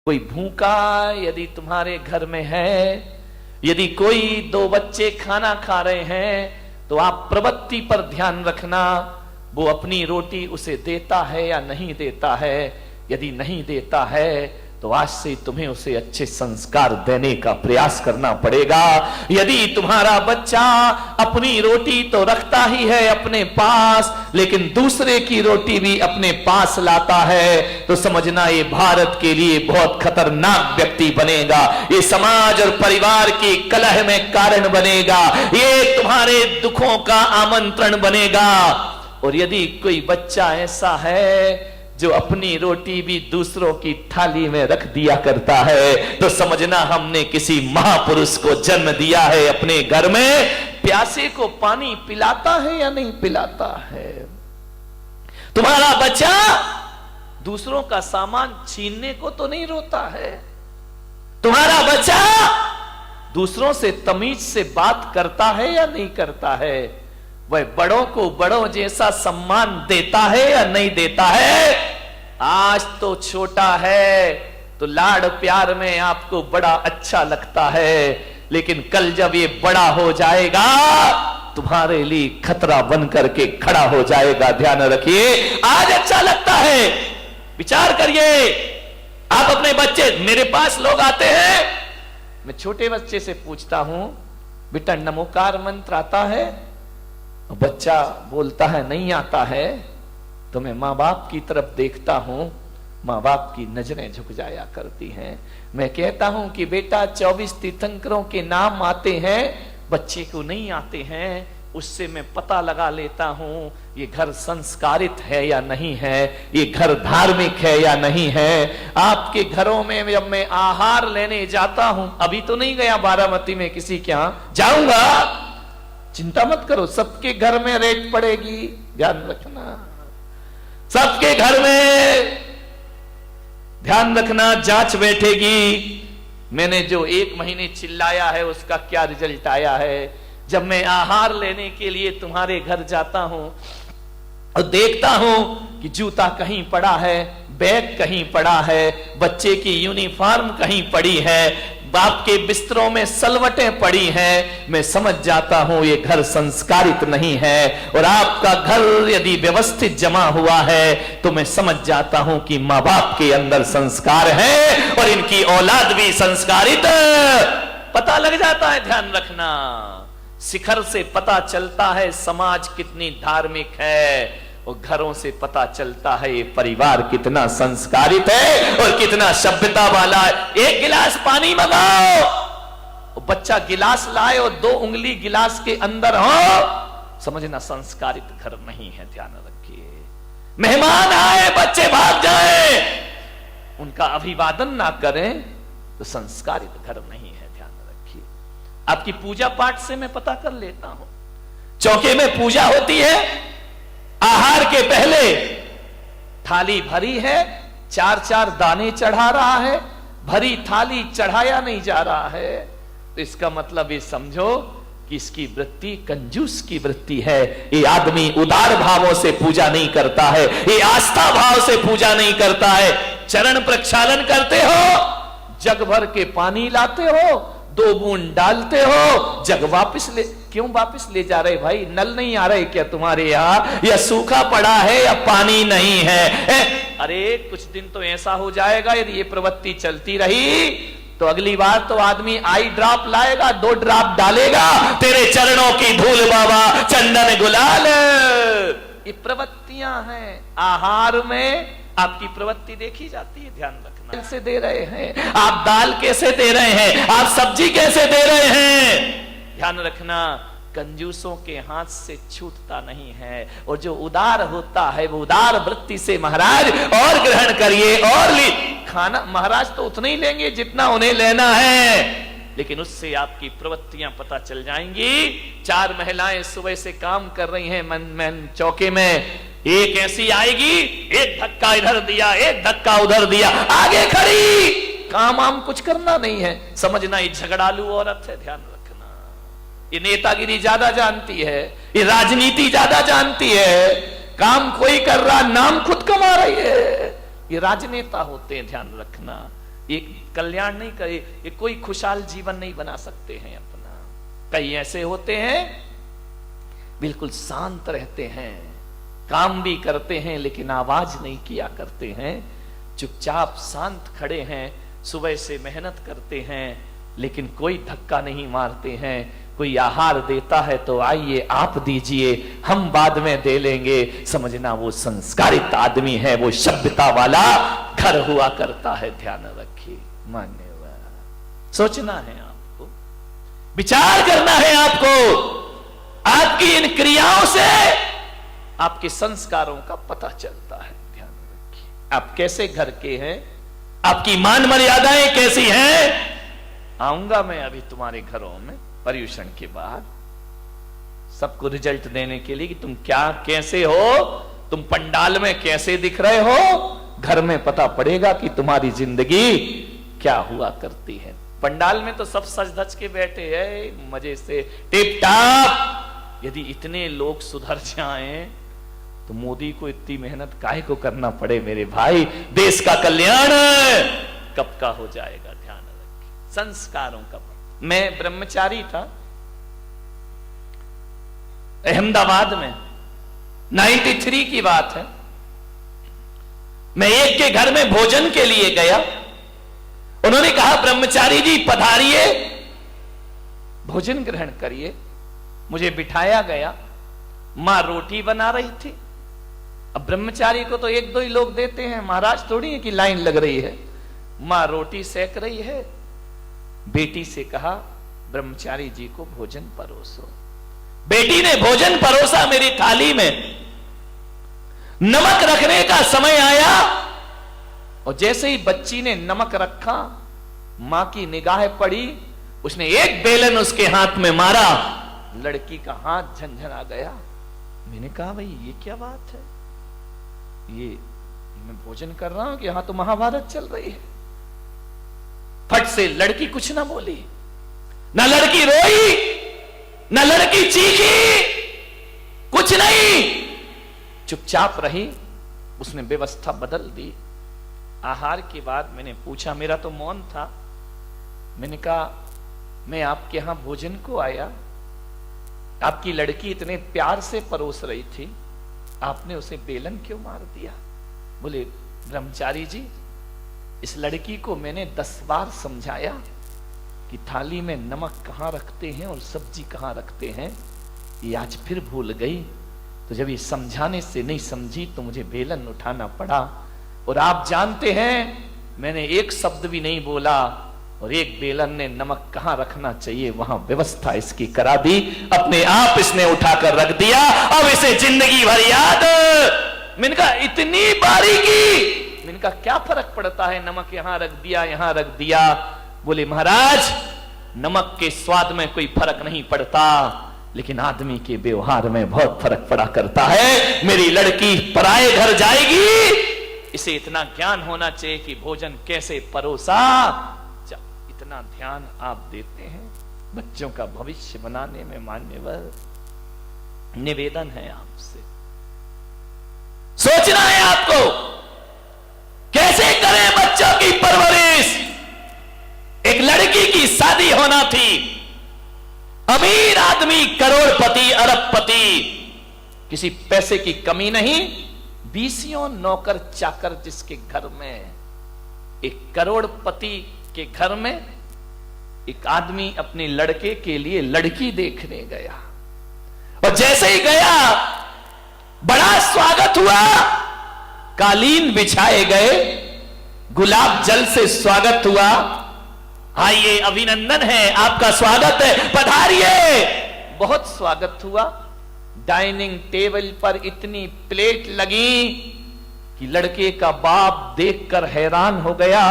कोई भूखा यदि तुम्हारे घर में है, यदि कोई दो बच्चे खाना खा रहे हैं, तो आप प्रवृत्ति पर ध्यान रखना, वो अपनी रोटी उसे देता है या नहीं देता है। यदि नहीं देता है तो आज से तुम्हें उसे अच्छे संस्कार देने का प्रयास करना पड़ेगा। यदि तुम्हारा बच्चा अपनी रोटी तो रखता ही है अपने पास, लेकिन दूसरे की रोटी भी अपने पास लाता है, तो समझना ये भारत के लिए बहुत खतरनाक व्यक्ति बनेगा। ये समाज और परिवार की कलह में कारण बनेगा, ये तुम्हारे दुखों का आमंत्रण बनेगा। और यदि कोई बच्चा ऐसा है जो अपनी रोटी भी दूसरों की थाली में रख दिया करता है, तो समझना हमने किसी महापुरुष को जन्म दिया है अपने घर में। प्यासे को पानी पिलाता है या नहीं पिलाता है? तुम्हारा बच्चा दूसरों का सामान छीनने को तो नहीं रोता है? तुम्हारा बच्चा दूसरों से तमीज से बात करता है या नहीं करता है? वह बड़ों को बड़ों जैसा सम्मान देता है या नहीं देता है? आज तो छोटा है तो लाड़ प्यार में आपको बड़ा अच्छा लगता है, लेकिन कल जब ये बड़ा हो जाएगा तुम्हारे लिए खतरा बन करके खड़ा हो जाएगा। ध्यान रखिए, आज अच्छा लगता है, विचार करिए। आप अपने बच्चे, मेरे पास लोग आते हैं, मैं छोटे बच्चे से पूछता हूं, बेटा नमोकार मंत्र आता है? बच्चा बोलता है नहीं आता है, तो मैं माँ बाप की तरफ देखता हूं, माँ बाप की नजरें झुक जाया करती हैं। मैं कहता हूं कि बेटा 24 तीर्थंकरों के नाम आते हैं, बच्चे को नहीं आते हैं, उससे मैं पता लगा लेता हूं ये घर संस्कारित है या नहीं है, ये घर धार्मिक है या नहीं है। आपके घरों में जब मैं आहार लेने जाता हूं, अभी तो नहीं गया बारामती में किसी के यहां, जाऊंगा, चिंता मत करो, सबके घर में रेट पड़ेगी, ध्यान रखना, सबके घर में ध्यान रखना, जांच बैठेगी। मैंने जो 1 महीने चिल्लाया है उसका क्या रिजल्ट आया है। जब मैं आहार लेने के लिए तुम्हारे घर जाता हूं और देखता हूं कि जूता कहीं पड़ा है, बैग कहीं पड़ा है, बच्चे की यूनिफॉर्म कहीं पड़ी है, बाप के बिस्तरों में सलवटें पड़ी हैं, मैं समझ जाता हूं ये घर संस्कारित नहीं है। और आपका घर यदि व्यवस्थित जमा हुआ है तो मैं समझ जाता हूं कि माँ बाप के अंदर संस्कार है और इनकी औलाद भी संस्कारित, पता लग जाता है। ध्यान रखना, शिखर से पता चलता है समाज कितनी धार्मिक है, और घरों से पता चलता है ये परिवार कितना संस्कारित है और कितना सभ्यता वाला है। 1 गिलास पानी मंगाओ, बच्चा गिलास लाए और 2 उंगली गिलास के अंदर हो, समझना संस्कारित घर नहीं है। ध्यान रखिए, मेहमान आए बच्चे भाग जाए, उनका अभिवादन ना करें तो संस्कारित घर नहीं है। ध्यान रखिए, आपकी पूजा पाठ से मैं पता कर लेता हूं। चौके में पूजा होती है, आहार के पहले थाली भरी है, 4-4 दाने चढ़ा रहा है, भरी थाली चढ़ाया नहीं जा रहा है, तो इसका मतलब ये समझो कि इसकी वृत्ति कंजूस की वृत्ति है। ये आदमी उदार भावों से पूजा नहीं करता है, ये आस्था भाव से पूजा नहीं करता है। चरण प्रक्षालन करते हो, जग भर के पानी लाते हो, 2 बूंद डालते हो, जग वापस ले, क्यों वापस ले जा रहे भाई? नल नहीं आ रहे क्या तुम्हारे यहाँ, या सूखा पड़ा है या पानी नहीं है? अरे कुछ दिन तो ऐसा हो जाएगा यदि ये प्रवृत्ति चलती रही तो अगली बार तो आदमी आई ड्रॉप लाएगा, 2 ड्रॉप डालेगा, तेरे चरणों की धूल बाबा, चंदन गुलाल। ये प्रवृत्तियां हैं, आहार में आपकी प्रवृत्ति देखी जाती है। ध्यान रखना, कैसे दे रहे हैं आप, दाल कैसे दे रहे हैं आप, सब्जी कैसे दे रहे हैं। ध्यान रखना, कंजूसों के हाथ से छूटता नहीं है, और जो उदार होता है वो उदार वृत्ति से महाराज और ग्रहण करिए और ली। खाना महाराज तो उतना ही लेंगे जितना उन्हें लेना है, लेकिन उससे आपकी प्रवृत्तियां पता चल जाएंगी। 4 महिलाएं सुबह से काम कर रही हैं मन चौके में, एक ऐसी आएगी, एक धक्का इधर दिया, एक धक्का उधर दिया, आगे खड़ी, काम आम कुछ करना नहीं है, समझना ये झगड़ालू औरत है। ध्यान रखना, ये नेतागिरी ज्यादा जानती है, ये राजनीति ज्यादा जानती है, काम कोई कर रहा, नाम खुद कमा रही है, ये राजनेता होते हैं। ध्यान रखना, एक कल्याण नहीं करे, ये कोई खुशहाल जीवन नहीं बना सकते हैं अपना। कई ऐसे होते हैं बिल्कुल शांत रहते हैं, काम भी करते हैं लेकिन आवाज नहीं किया करते हैं, चुपचाप शांत खड़े हैं, सुबह से मेहनत करते हैं लेकिन कोई धक्का नहीं मारते हैं। कोई आहार देता है तो आइए आप दीजिए, हम बाद में दे लेंगे, समझना वो संस्कारित आदमी है, वो सभ्यता वाला घर हुआ करता है। ध्यान रखिए, मान्यवर सोचना है आपको, विचार करना है आपको। आपकी इन क्रियाओं से आपके संस्कारों का पता चलता है। ध्यान रखिए, आप कैसे घर के हैं, आपकी मान मर्यादाएं कैसी हैं। आऊंगा मैं अभी तुम्हारे घरों में पर्युषण के बाद सबको रिजल्ट देने के लिए कि तुम क्या कैसे हो, तुम पंडाल में कैसे दिख रहे हो, घर में पता पड़ेगा कि तुम्हारी जिंदगी क्या हुआ करती है। पंडाल में तो सब सज धज के बैठे हैं मजे से टिप टाप। यदि इतने लोग सुधर जाएं तो मोदी को इतनी मेहनत काहे को करना पड़े मेरे भाई। देश का कल्याण कब का हो जाएगा। ध्यान रखिए, संस्कारों का। मैं ब्रह्मचारी था अहमदाबाद में, 93 की बात है। मैं एक के घर में भोजन के लिए गया, उन्होंने कहा ब्रह्मचारी जी पधारिए, भोजन ग्रहण करिए। मुझे बिठाया गया, मां रोटी बना रही थी। अब ब्रह्मचारी को तो एक दो ही लोग देते हैं, महाराज थोड़ी है कि लाइन लग रही है। मां रोटी सेक रही है, बेटी से कहा ब्रह्मचारी जी को भोजन परोसो। बेटी ने भोजन परोसा मेरी थाली में। नमक रखने का समय आया और जैसे ही बच्ची ने नमक रखा, मां की निगाह पड़ी, उसने एक बेलन उसके हाथ में मारा, लड़की का हाथ झंझना गया। मैंने कहा भाई ये क्या बात है, ये मैं भोजन कर रहा हूं कि यहां तो महाभारत चल रही है। फट से लड़की कुछ ना बोली, ना लड़की रोई, ना लड़की चीखी, कुछ नहीं, चुपचाप रही। उसने व्यवस्था बदल दी। आहार के बाद मैंने पूछा, मेरा तो मौन था, मैंने कहा मैं आपके यहां भोजन को आया, आपकी लड़की इतने प्यार से परोस रही थी, आपने उसे बेलन क्यों मार दिया। बोले ब्रह्मचारी जी इस लड़की को मैंने 10 बार समझाया कि थाली में नमक कहां रखते हैं और सब्जी कहां रखते हैं, ये आज फिर भूल गई। तो जब ये समझाने से नहीं समझी तो मुझे बेलन उठाना पड़ा। और आप जानते हैं मैंने एक शब्द भी नहीं बोला और एक बेलन ने नमक कहां रखना चाहिए वहां व्यवस्था इसकी करा दी। अपने आप इसने उठाकर रख दिया, अब इसे जिंदगी भर याद। मैंने कहा इतनी बारीकी, मैंने कहा क्या फर्क पड़ता है, नमक यहां रख दिया यहां रख दिया। बोले महाराज नमक के स्वाद में कोई फर्क नहीं पड़ता, लेकिन आदमी के व्यवहार में बहुत फर्क पड़ा करता है। मेरी लड़की पराये घर जाएगी, इसे इतना ज्ञान होना चाहिए कि भोजन कैसे परोसा। इतना ध्यान आप देते हैं बच्चों का भविष्य बनाने में। मान्यवर निवेदन है आपसे, सोचना है आपको कैसे करें बच्चों की परवरिश। एक लड़की की शादी होना थी, अमीर आदमी, करोड़पति, अरबपति, किसी पैसे की कमी नहीं, 20 नौकर चाकर जिसके घर में, एक करोड़पति के घर में एक आदमी अपने लड़के के लिए लड़की देखने गया। और जैसे ही गया बड़ा स्वागत हुआ, कालीन बिछाए गए, गुलाब जल से स्वागत हुआ। आइए अभिनंदन है, आपका स्वागत है, पधारिए। बहुत स्वागत हुआ। डाइनिंग टेबल पर इतनी प्लेट लगी कि लड़के का बाप देखकर हैरान हो गया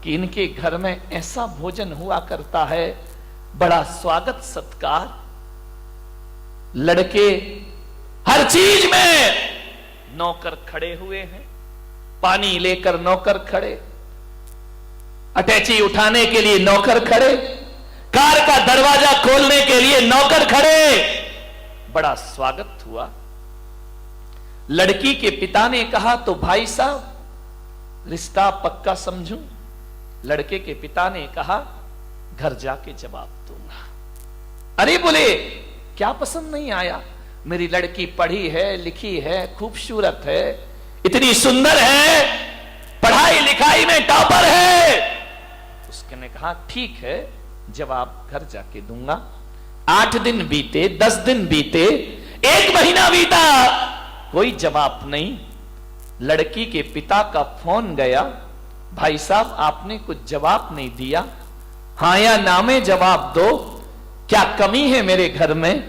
कि इनके घर में ऐसा भोजन हुआ करता है, बड़ा स्वागत सत्कार। लड़के हर चीज में, नौकर खड़े हुए हैं, पानी लेकर नौकर खड़े, अटैची उठाने के लिए नौकर खड़े, कार का दरवाजा खोलने के लिए नौकर खड़े। बड़ा स्वागत हुआ। लड़की के पिता ने कहा तो भाई साहब रिश्ता पक्का समझूं। लड़के के पिता ने कहा घर जाके जवाब दूंगा। अरे बोले क्या पसंद नहीं आया? मेरी लड़की पढ़ी है, लिखी है, खूबसूरत है, इतनी सुंदर है, पढ़ाई लिखाई में टॉपर है। उसके ने कहा ठीक है, जवाब घर जाके दूंगा। 8 दिन बीते, 10 दिन बीते, 1 महीना बीता, कोई जवाब नहीं। लड़की के पिता का फोन गया, भाई साहब आपने कुछ जवाब नहीं दिया, हां या ना में जवाब दो, क्या कमी है मेरे घर में?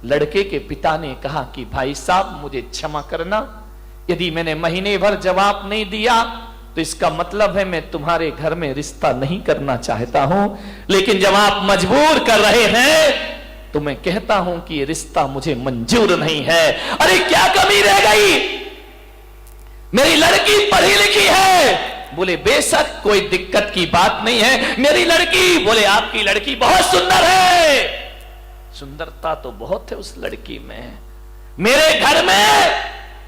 लड़के के पिता ने कहा कि भाई साहब मुझे क्षमा करना, यदि मैंने महीने भर जवाब नहीं दिया तो इसका मतलब है मैं तुम्हारे घर में रिश्ता नहीं करना चाहता हूं, लेकिन जब आप मजबूर कर रहे हैं तो मैं कहता हूं कि ये रिश्ता मुझे मंजूर नहीं है। अरे क्या कमी रह गई? मेरी लड़की पढ़ी लिखी है। बोले बेशक कोई दिक्कत की बात नहीं है, मेरी लड़की, बोले आपकी लड़की बहुत सुंदर है। सुंदरता तो बहुत है उस लड़की में। मेरे घर में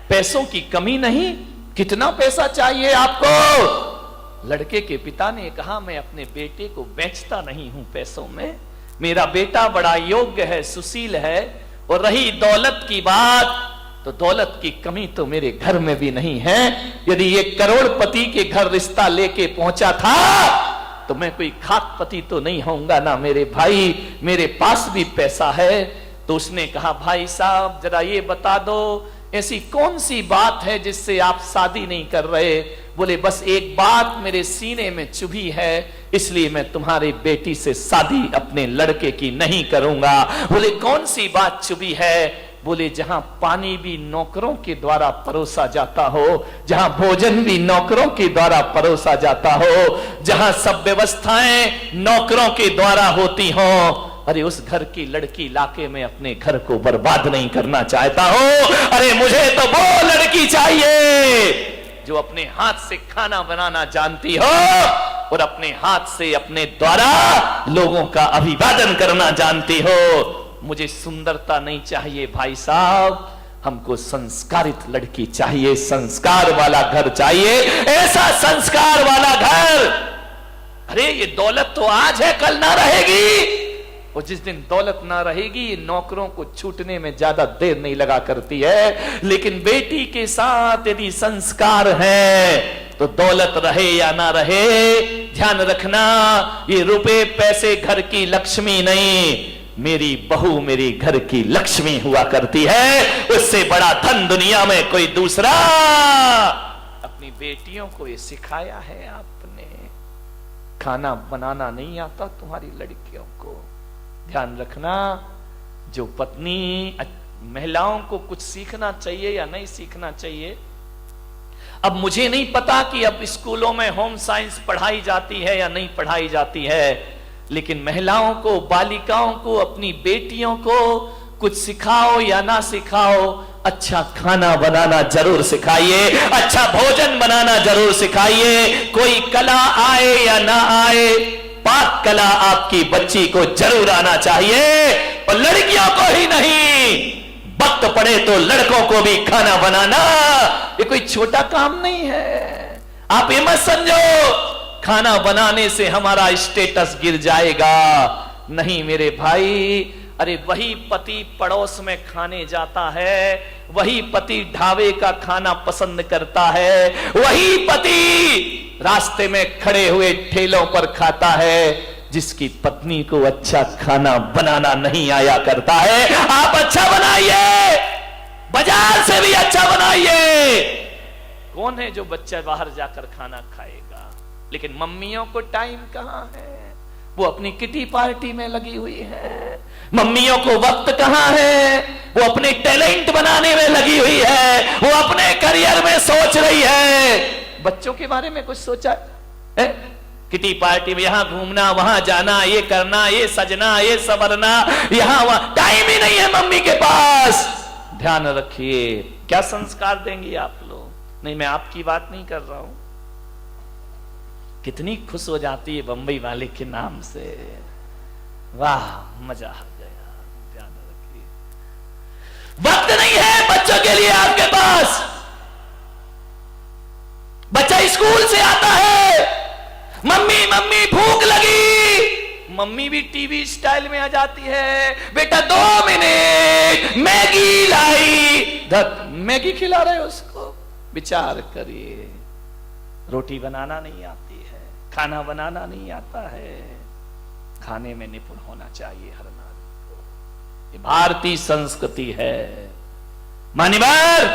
पैसों की कमी नहीं, कितना पैसा चाहिए आपको? लड़के के पिता ने कहा मैं अपने बेटे को बेचता नहीं हूं पैसों में, मेरा बेटा बड़ा योग्य है, सुशील है। और रही दौलत की बात, तो दौलत की कमी तो मेरे घर में भी नहीं है। यदि ये करोड़पति के घर रिश्ता लेके पहुंचा था तो मैं कोई खाकपति तो नहीं होऊंगा ना मेरे भाई, मेरे पास भी पैसा है। तो उसने कहा भाई साहब जरा ये बता दो ऐसी कौन सी बात है जिससे आप शादी नहीं कर रहे? बोले बस एक बात मेरे सीने में चुभी है, इसलिए मैं तुम्हारी बेटी से शादी अपने लड़के की नहीं करूंगा। बोले कौन सी बात चुभी है? बोले जहां पानी भी नौकरों के द्वारा परोसा जाता हो, जहां भोजन भी नौकरों के द्वारा परोसा जाता हो, जहां सब व्यवस्थाएं नौकरों के द्वारा होती हो, अरे उस घर की लड़की लाके मैं अपने घर को बर्बाद नहीं करना चाहता हूं। अरे मुझे तो वो लड़की चाहिए जो अपने हाथ से खाना बनाना जानती हो और अपने हाथ से अपने द्वारा लोगों का अभिवादन करना जानती हो। मुझे सुंदरता नहीं चाहिए भाई साहब, हमको संस्कारित लड़की चाहिए, संस्कार वाला घर चाहिए, ऐसा संस्कार वाला घर। अरे ये दौलत तो आज है कल ना रहेगी, और जिस दिन दौलत ना रहेगी नौकरों को छूटने में ज्यादा देर नहीं लगा करती है। लेकिन बेटी के साथ यदि संस्कार है तो दौलत रहे या ना रहे, ध्यान रखना ये रुपए पैसे घर की लक्ष्मी नहीं, मेरी बहू मेरी घर की लक्ष्मी हुआ करती है। उससे बड़ा धन दुनिया में कोई दूसरा। अपनी बेटियों को ये सिखाया है आपने, खाना बनाना नहीं आता तुम्हारी लड़कियों को। ध्यान रखना, जो पत्नी, महिलाओं को कुछ सीखना चाहिए या नहीं सीखना चाहिए। अब मुझे नहीं पता कि अब स्कूलों में होम साइंस पढ़ाई जाती है या नहीं पढ़ाई जाती है, लेकिन महिलाओं को, बालिकाओं को, अपनी बेटियों को कुछ सिखाओ या ना सिखाओ, अच्छा खाना बनाना जरूर सिखाइए, अच्छा भोजन बनाना जरूर सिखाइए। कोई कला आए या ना आए, पाक कला आपकी बच्ची को जरूर आना चाहिए। और लड़कियों को ही नहीं, वक्त पड़े तो लड़कों को भी खाना बनाना ये कोई छोटा काम नहीं है। आप ये मत समझो खाना बनाने से हमारा स्टेटस गिर जाएगा, नहीं मेरे भाई। अरे वही पति पड़ोस में खाने जाता है, वही पति ढाबे का खाना पसंद करता है, वही पति रास्ते में खड़े हुए ठेलों पर खाता है जिसकी पत्नी को अच्छा खाना बनाना नहीं आया करता है। आप अच्छा बनाइए, बाजार से भी अच्छा बनाइए। कौन है जो बच्चा बाहर जाकर खाना खाएगा? लेकिन मम्मियों को टाइम कहां है, वो अपनी किटी पार्टी में लगी हुई है। मम्मियों को वक्त कहां है, वो अपने टैलेंट बनाने में लगी हुई है, वो अपने करियर में सोच रही है। बच्चों के बारे में कुछ सोचा है? किटी पार्टी में यहां घूमना, वहां जाना, ये करना, ये सजना, ये संवरना, यहां वहां, टाइम ही नहीं है मम्मी के पास। ध्यान रखिए, क्या संस्कार देंगी आप लोग? नहीं, मैं आपकी बात नहीं कर रहा हूं। कितनी खुश हो जाती है बंबई वाले के नाम से, वाह मजा आ गया। ध्यान रखिए, वक्त नहीं है बच्चों के लिए आपके पास। बच्चा स्कूल से आता है, मम्मी मम्मी भूख लगी, मम्मी भी टीवी स्टाइल में आ जाती है, बेटा 2 मिनट मैगी लाई, धत मैगी खिला रहे हो उसको। विचार करिए, रोटी बनाना नहीं आती है, खाना बनाना नहीं आता है, खाने में निपुण होना चाहिए हर नारी को। ये भारतीय संस्कृति है। मान्यवर